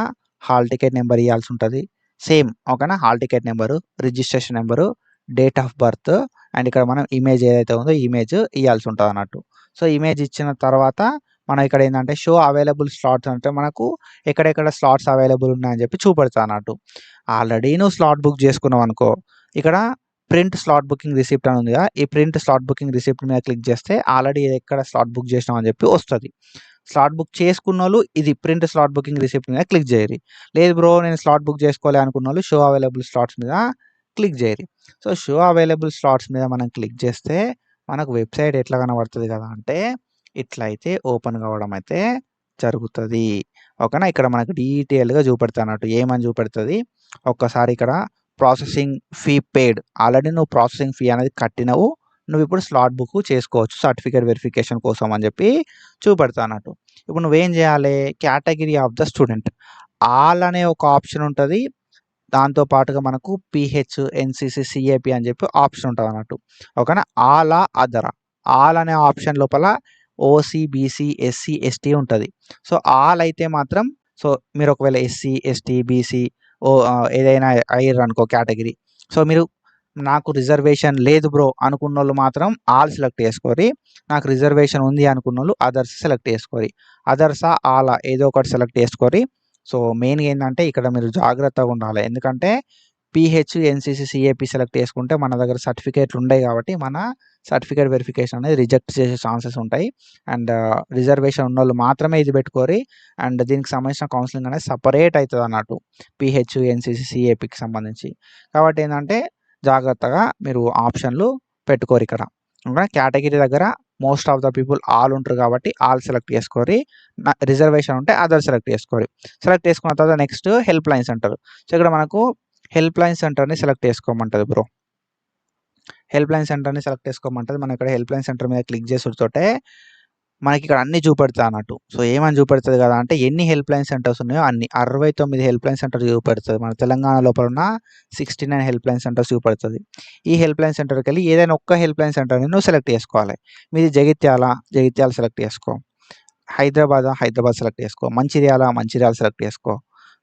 హాల్ టికెట్ నెంబర్ ఇవ్వాల్సి ఉంటుంది సేమ్ ఓకేనా. Hall ticket number, registration number, date of birth and ఇక్కడ మనం ఇమేజ్ ఏదైతే ఉందో ఇమేజ్ ఇవ్వాల్సి ఉంటుంది అన్నట్టు. సో ఇమేజ్ ఇచ్చిన తర్వాత మనం ఇక్కడ ఏంటంటే షో అవైలబుల్ స్లాట్స్ అంటే మనకు ఎక్కడెక్కడ స్లాట్స్ అవైలబుల్ ఉన్నాయని చెప్పి చూపెడతా అన్నట్టు. ఆల్రెడీ నువ్వు స్లాట్ బుక్ చేసుకున్నావు అనుకో, ఇక్కడ ప్రింట్ స్లాట్ బుకింగ్ రిసిప్ట్ అని ఉంది కదా, ఈ ప్రింట్ స్లాట్ బుకింగ్ రిసిప్ట్ మీద క్లిక్ చేస్తే ఆల్రెడీ ఎక్కడ స్లాట్ బుక్ చేసినాం అని చెప్పి వస్తుంది. స్లాట్ బుక్ చేసుకున్న వాళ్ళు ఇది ప్రింట్ స్లాట్ బుకింగ్ రిసిప్ట్ మీద క్లిక్ చేయరు. లేదు బ్రో నేను స్లాట్ బుక్ చేసుకోవాలి అనుకున్న వాళ్ళు షో అవైలబుల్ స్లాట్స్ మీద క్లిక్ చేయరు. సో షో అవైలబుల్ స్లాట్స్ మీద మనం క్లిక్ చేస్తే మనకు వెబ్సైట్ ఎట్లా కనబడుతుంది కదా అంటే ఇట్లా అయితే ఓపెన్ కావడం అయితే జరుగుతుంది ఓకేనా. ఇక్కడ మనకు డీటెయిల్గా చూపెడతా అన్నట్టు ఏమని చూపెడుతుంది. ఒక్కసారి ఇక్కడ ప్రాసెసింగ్ ఫీ పెయిడ్, ఆల్రెడీ నువ్వు ప్రాసెసింగ్ ఫీ అనేది కట్టినవు, నువ్వు ఇప్పుడు స్లాట్ బుక్ చేసుకోవచ్చు సర్టిఫికేట్ వెరిఫికేషన్ కోసం అని చెప్పి చూపెడతా అన్నట్టు. ఇప్పుడు నువ్వేం చేయాలి, category of the student all అనే ఒక ఆప్షన్ ఉంటుంది, దాంతోపాటుగా మనకు పిహెచ్, ఎన్సిసి, సిఏపి అని చెప్పి ఆప్షన్ ఉంటుంది అన్నట్టు ఓకేనా. ఆల్ అనే ఆప్షన్ లోపల ఓసీ, బీసీ, ఎస్సీ, ఎస్టీ ఉంటుంది. సో ఆల్ అయితే మాత్రం, సో మీరు ఒకవేళ ఎస్సీ, ఎస్టీ, బీసీ ఏదైనా అయ్యారు అనుకో కేటగిరీ, సో మీరు నాకు రిజర్వేషన్ లేదు బ్రో అనుకున్న వాళ్ళు మాత్రం ఆల్ సెలెక్ట్ చేసుకోరి, నాకు రిజర్వేషన్ ఉంది అనుకున్న వాళ్ళు అదర్స్ సెలెక్ట్ చేసుకోరి. అదర్సా ఆలా ఏదో ఒకటి సెలెక్ట్ చేసుకోరి. సో మెయిన్గా ఏంటంటే ఇక్కడ మీరు జాగ్రత్తగా ఉండాలి, ఎందుకంటే పీహెచ్, ఎన్సీసీ, సీఏపీ సెలెక్ట్ చేసుకుంటే మన దగ్గర సర్టిఫికేట్లు ఉండయి కాబట్టి మన సర్టిఫికేట్ వెరిఫికేషన్ అనేది రిజెక్ట్ చేసే ఛాన్సెస్ ఉంటాయి. అండ్ రిజర్వేషన్ ఉన్నోళ్ళు మాత్రమే ఇది పెట్టుకోరి. అండ్ దీనికి సంబంధించిన కౌన్సిలింగ్ అనేది సపరేట్ అవుతుంది అన్నట్టు పీహెచ్, ఎన్సీసీ, సీఏపీకి సంబంధించి. కాబట్టి ఏంటంటే జాగ్రత్తగా మీరు ఆప్షన్లు పెట్టుకోరు ఇక్కడ. ఓకే, కేటగిరీ దగ్గర most of the people all ఉంటారు కాబట్టి ఆల్ సెలెక్ట్ చేసుకోరి. రిజర్వేషన్ ఉంటే అదర్ సెలెక్ట్ చేసుకోరి. సెలెక్ట్ చేసుకున్న తర్వాత next help line centre. So ఇక్కడ మనకు హెల్ప్ లైన్ సెంటర్ని సెలెక్ట్ చేసుకోమంటుంది బ్రో. హెల్ప్ లైన్ సెంటర్ని సెలెక్ట్ చేసుకోమంటుంది. మనం ఇక్కడ హెల్ప్ లైన్ సెంటర్ మీద క్లిక్ చేసుడుతోటే మనకి ఇక్కడ అన్ని చూపెడుతుంది అన్నట్టు. సో ఏమని చూపెడుతుంది కదా అంటే ఎన్ని హెల్ప్ లైన్ సెంటర్స్ ఉన్నాయో అన్ని 69 హెల్ప్ లైన్ సెంటర్ చూపెడుతుంది. మన తెలంగాణ లోపల ఉన్న 69 హెల్ప్ లైన్ సెంటర్స్ చూపెడుతుంది. ఈ హెల్ప్ లైన్ సెంటర్కి వెళ్ళి ఏదైనా ఒక్క హెల్ప్ లైన్ సెంటర్ని నువ్వు సెలెక్ట్ చేసుకోవాలి. మీది జగిత్యాల సెలెక్ట్ చేసుకో. హైదరాబాద్ సెలెక్ట్ చేసుకో. మంచిర్యాల సెలెక్ట్ చేసుకో.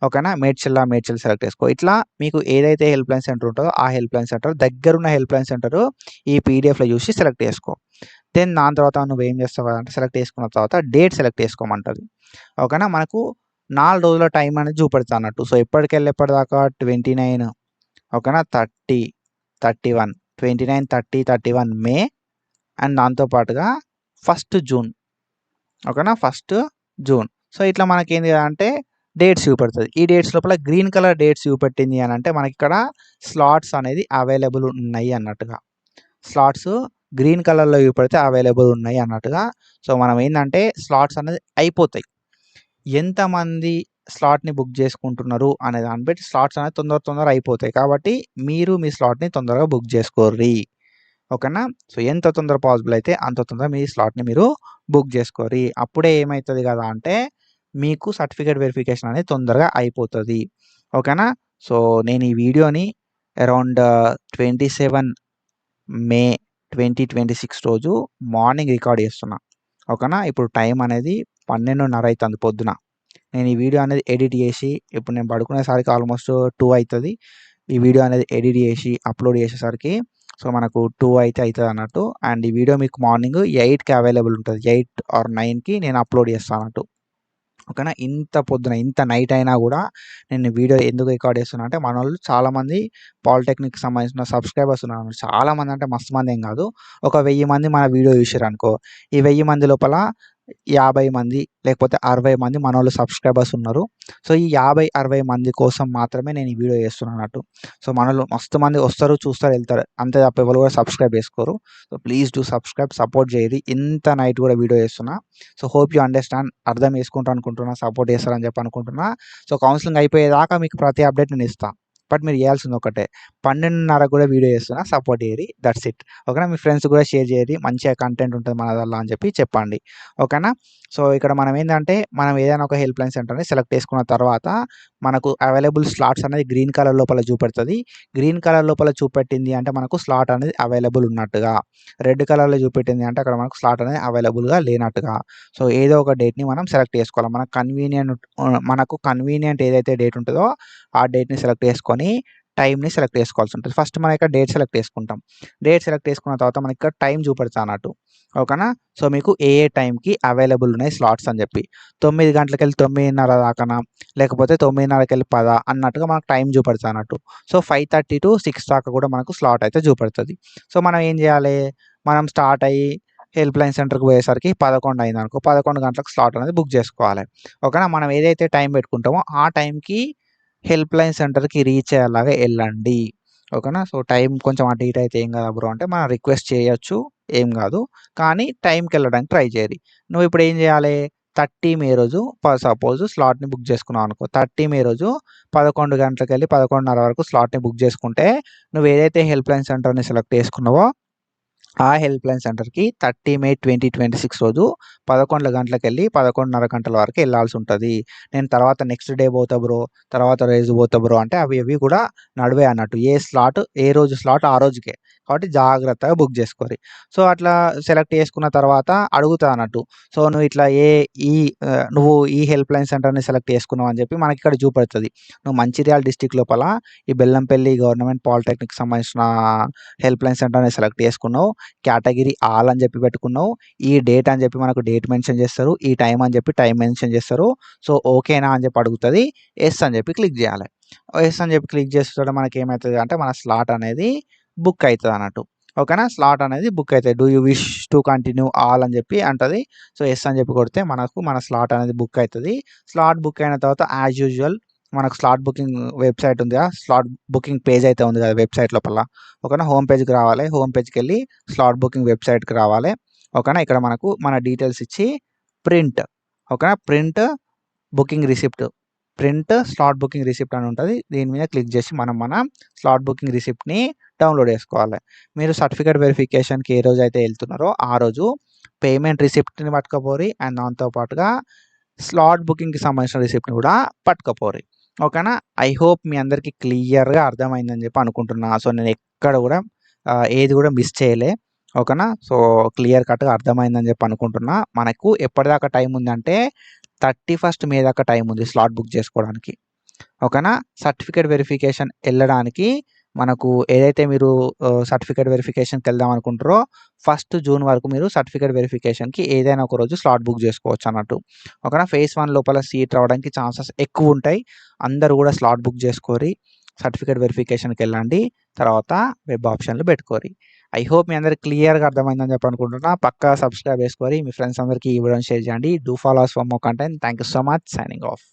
ఓకేనా, మేడ్చల్ సెలెక్ట్ చేసుకో. ఇట్లా మీకు ఏదైతే హెల్ప్ లైన్ సెంటర్ ఉంటుందో ఆ హెల్ప్ లైన్ సెంటర్ దగ్గరున్న హెల్ప్ లైన్ సెంటర్ ఈ పీడిఎఫ్లో చూసి సెలెక్ట్ చేసుకో. దెన్ దాని తర్వాత నువ్వు ఏం చేస్తావు అంటే సెలెక్ట్ చేసుకున్న తర్వాత డేట్ సెలెక్ట్ చేసుకోమంటుంది. ఓకేనా, మనకు 4 రోజుల టైం అనేది చూపెడతా అన్నట్టు. సో ఎప్పటికెళ్ళి ఎప్పటిదాకా 29, ఓకేనా, 30, 31, 29, 30, 31 మే. అండ్ దాంతోపాటుగా 1 జూన్. ఓకేనా, 1 జూన్. సో ఇట్లా మనకేంది అంటే డేట్స్ చూపెడుతుంది. ఈ డేట్స్ లోపల గ్రీన్ కలర్ డేట్స్ చూపెట్టింది అని అంటే మనకి ఇక్కడ స్లాట్స్ అనేది అవైలబుల్ ఉన్నాయి అన్నట్టుగా. స్లాట్స్ గ్రీన్ కలర్లో చూపెడితే అవైలబుల్ ఉన్నాయి అన్నట్టుగా. సో మనం ఏంటంటే స్లాట్స్ అనేది అయిపోతాయి. ఎంతమంది స్లాట్ని బుక్ చేసుకుంటున్నారు అనే దాన్ని బట్టి స్లాట్స్ అనేది తొందర అయిపోతాయి. కాబట్టి మీరు మీ స్లాట్ని తొందరగా బుక్ చేసుకోర్రి. ఓకేనా, సో ఎంత తొందర పాసిబుల్ అయితే అంత తొందర మీ స్లాట్ని మీరు బుక్ చేసుకోర్రి. అప్పుడే ఏమవుతుంది కదా అంటే మీకు సర్టిఫికేట్ వెరిఫికేషన్ అనేది తొందరగా అయిపోతుంది. ఓకేనా, సో నేను ఈ వీడియోని అరౌండ్ 27 మే 2026 రోజు మార్నింగ్ రికార్డ్ చేస్తున్నా. ఓకేనా, ఇప్పుడు టైం అనేది 12:30 అవుతుంది పొద్దున. నేను ఈ వీడియో అనేది ఎడిట్ చేసి ఇప్పుడు నేను పడుకునేసరికి ఆల్మోస్ట్ 2 అవుతుంది. ఈ వీడియో అనేది ఎడిట్ చేసి అప్లోడ్ చేసేసరికి సో మనకు 2 అయితే అవుతుంది అన్నట్టు. అండ్ ఈ వీడియో మీకు మార్నింగ్ 8కి అవైలబుల్ ఉంటుంది. 8 or 9కి నేను అప్లోడ్ చేస్తాను అన్నట్టు. ఓకేనా, ఇంత పొద్దున ఇంత నైట్ అయినా కూడా నేను వీడియో ఎందుకు రికార్డ్ చేస్తున్నా అంటే మన వాళ్ళు చాలామంది పాలిటెక్నిక్ సంబంధించిన సబ్స్క్రైబర్స్ ఉన్నారు. చాలామంది అంటే మస్తు మంది ఏం కాదు, ఒక 1000 మంది మన వీడియో చూసారు అనుకో. ఈ 1000 మంది లోపల 50 మంది లేకపోతే 60 మంది మన వాళ్ళు సబ్స్క్రైబర్స్ ఉన్నారు. సో ఈ 50-60 మంది కోసం మాత్రమే నేను ఈ వీడియో చేస్తున్నాను అన్నట్టు. సో మనలో మస్తు మంది వస్తారు, చూస్తారు, వెళ్తారు, అంతే తప్ప ఎవరు కూడా సబ్స్క్రైబ్ చేసుకోరు. So please do subscribe, support చేయరు. ఇంత నైట్ కూడా వీడియో చేస్తున్నా. సో హోప్ యూ అండర్స్టాండ్, అర్థం చేసుకుంటా అనుకుంటున్నా, సపోర్ట్ చేస్తారని చెప్పి అనుకుంటున్నా. సో కౌన్సిలింగ్ అయిపోయేదాకా మీకు ప్రతి అప్డేట్ నేను ఇస్తాను. బట్ మీరు చేయాల్సింది ఒకటే, 12:30 కూడా వీడియో చేస్తున్నా, సపోర్ట్ చేయరి. That's it. ఓకేనా, మీ ఫ్రెండ్స్ కూడా షేర్ చేయరి. మంచిగా కంటెంట్ ఉంటుంది మన దానిలో అని చెప్పి చెప్పండి. ఓకేనా, సో ఇక్కడ మనం ఏంటంటే మనం ఏదైనా ఒక హెల్ప్ లైన్ సెంటర్ని సెలెక్ట్ చేసుకున్న తర్వాత మనకు అవైలబుల్ స్లాట్స్ అనేది గ్రీన్ కలర్ లోపల చూపెడుతుంది. గ్రీన్ కలర్ లోపల చూపెట్టింది అంటే మనకు స్లాట్ అనేది అవైలబుల్ ఉన్నట్టుగా. రెడ్ కలర్లో చూపెట్టింది అంటే అక్కడ మనకు స్లాట్ అనేది అవైలబుల్గా లేనట్టుగా. సో ఏదో ఒక డేట్ని మనం సెలెక్ట్ చేసుకోవాలి. మనకు కన్వీనియంట్ ఏదైతే డేట్ ఉంటుందో ఆ డేట్ని సెలెక్ట్ చేసుకొని టైంని సెలెక్ట్ చేసుకోవాల్సి ఉంటుంది. ఫస్ట్ మనం ఇక్కడ డేట్ సెలెక్ట్ చేసుకుంటాం. డేట్ సెలెక్ట్ చేసుకున్న తర్వాత మనకి ఇక్కడ టైం చూపెడతా అన్నట్టు. ఓకేనా, సో మీకు ఏ టైంకి అవైలబుల్ ఉన్నాయి స్లాట్స్ అని చెప్పి 9 గంటలకి వెళ్ళి 9:30 దాకా, లేకపోతే 9:30కి వెళ్ళి 10 అన్నట్టుగా మనకు టైం చూపెడతా అన్నట్టు. సో 5:30 to 6 దాకా కూడా మనకు స్లాట్ అయితే చూపెడుతుంది. సో మనం ఏం చేయాలి, మనం స్టార్ట్ అయ్యి హెల్ప్ లైన్ సెంటర్కి పోయేసరికి 11 అయింది అనుకో, 11 గంటలకు స్లాట్ అనేది బుక్ చేసుకోవాలి. ఓకేనా, మనం ఏదైతే టైం పెట్టుకుంటామో ఆ టైంకి హెల్ప్ లైన్ సెంటర్కి రీచ్ అయ్యేలాగా వెళ్ళండి. ఓకేనా, సో టైం కొంచెం అటు ఇటు అయితే ఏం కాదు బ్రో అంటే మనం రిక్వెస్ట్ చేయొచ్చు, ఏం కాదు. కానీ టైంకి వెళ్ళడానికి ట్రై చేయాలి. నువ్వు ఇప్పుడు ఏం చేయాలి, 30 మే రోజు సపోజ్ స్లాట్ని బుక్ చేసుకున్నావు అనుకో. 30 మే రోజు 11 గంటలకు వెళ్ళి 11:30 వరకు స్లాట్ని బుక్ చేసుకుంటే నువ్వు ఏదైతే హెల్ప్ లైన్ సెంటర్ని సెలెక్ట్ చేసుకున్నావో ఆ హెల్ప్ లైన్ సెంటర్కి 30 మే 2026 రోజు 11 గంటలకు వెళ్ళి 11:30 గంటల వరకు వెళ్ళాల్సి ఉంటుంది. నేను తర్వాత నెక్స్ట్ డే పోతా బ్రో, తర్వాత రోజు పోతా బ్రో అంటే అవి కూడా నడివే అన్నట్టు. ఏ రోజు స్లాట్ ఆ రోజుకే. కాబట్టి జాగ్రత్తగా బుక్ చేసుకోరి. సో అట్లా సెలెక్ట్ చేసుకున్న తర్వాత అడుగుతా అన్నట్టు. సో నువ్వు ఇట్లా నువ్వు ఈ హెల్ప్ లైన్ సెంటర్ని సెలెక్ట్ చేసుకున్నావు అని చెప్పి మనకి ఇక్కడ చూపెడుతుంది. నువ్వు మంచిర్యాల డిస్టిక్ లోపల ఈ బెల్లంపల్లి గవర్నమెంట్ పాలిటెక్నిక్ సంబంధించిన హెల్ప్ లైన్ సెంటర్ని సెలెక్ట్ చేసుకున్నావు. కేటగిరీ ఆల్ అని చెప్పి పెట్టుకున్నావు. ఈ డేట్ అని చెప్పి మనకు డేట్ మెన్షన్ చేస్తారు. ఈ టైం అని చెప్పి టైం మెన్షన్ చేస్తారు. సో ఓకేనా అని చెప్పి అడుగుతుంది. ఎస్ అని చెప్పి క్లిక్ చేయాలి. ఎస్ అని చెప్పి క్లిక్ చేస్తే చూడ మనకి ఏమవుతుంది అంటే మన స్లాట్ అనేది బుక్ అవుతుంది అన్నట్టు. ఓకేనా, స్లాట్ అనేది బుక్ అవుతుంది. Do you wish to continue all అని చెప్పి అంటది. సో ఎస్ అని చెప్పి కొడితే మనకు మన స్లాట్ అనేది బుక్ అవుతుంది. స్లాట్ బుక్ అయిన తర్వాత యాజ్ యూజువల్ మనకు స్లాట్ బుకింగ్ వెబ్సైట్ ఉంది కదా, స్లాట్ బుకింగ్ పేజ్ అయితే ఉంది కదా వెబ్సైట్ లోపల. ఓకేనా, హోమ్ పేజ్కి రావాలి. హోమ్ పేజ్కి వెళ్ళి స్లాట్ బుకింగ్ వెబ్సైట్కి రావాలి. ఓకేనా, ఇక్కడ మనకు మన డీటెయిల్స్ ఇచ్చి ప్రింట్, ఓకేనా, print booking receipt, print slot booking receipt అని ఉంటుంది. దీని మీద క్లిక్ చేసి మన స్లాట్ బుకింగ్ రిసిప్ట్ని డౌన్లోడ్ చేసుకోవాలి. మీరు సర్టిఫికేట్ వెరిఫికేషన్కి ఏ రోజు అయితే వెళ్తున్నారో ఆ రోజు పేమెంట్ రిసిప్ట్ని పట్టుకపోరి అండ్ దాంతో పాటుగా స్లాట్ బుకింగ్కి సంబంధించిన రిసిప్ట్ని కూడా పట్టుకపోరి. ఓకేనా, ఐ హోప్ మీ అందరికీ క్లియర్గా అర్థమైందని చెప్పి అనుకుంటున్నా. సో నేను ఎక్కడ కూడా ఏది కూడా మిస్ చేయలే. ఓకేనా, సో క్లియర్ కట్గా అర్థమైందని చెప్పి అనుకుంటున్నా. మనకు ఎప్పటిదాకా టైం ఉందంటే 31 మే దాకా టైం ఉంది స్లాట్ బుక్ చేసుకోవడానికి. ఓకేనా, సర్టిఫికేట్ వెరిఫికేషన్ వెళ్ళడానికి మనకు ఏదైతే మీరు సర్టిఫికేట్ వెరిఫికేషన్కి వెళ్దాం అనుకుంటారో 1 జూన్ వరకు మీరు సర్టిఫికేట్ వెరిఫికేషన్కి ఏదైనా ఒక రోజు స్లాట్ బుక్ చేసుకోవచ్చు అన్నట్టు. ఓకేనా, phase 1 లోపల సీట్ రావడానికి ఛాన్సెస్ ఎక్కువ ఉంటాయి. అందరూ కూడా స్లాట్ బుక్ చేసుకోరి, సర్టిఫికేట్ వెరిఫికేషన్కి వెళ్ళండి, తర్వాత వెబ్ ఆప్షన్లు పెట్టుకోరి. ఐ హోప్ మీ అందరికి క్లియర్గా అర్థమైందని చెప్పి అనుకుంటున్నా. పక్కా సబ్స్క్రైబ్ చేసుకోరి, మీ ఫ్రెండ్స్ అందరికీ ఈ వీడియోని షేర్ చేయండి. Do follow us for more content. Thank you so much. Signing of.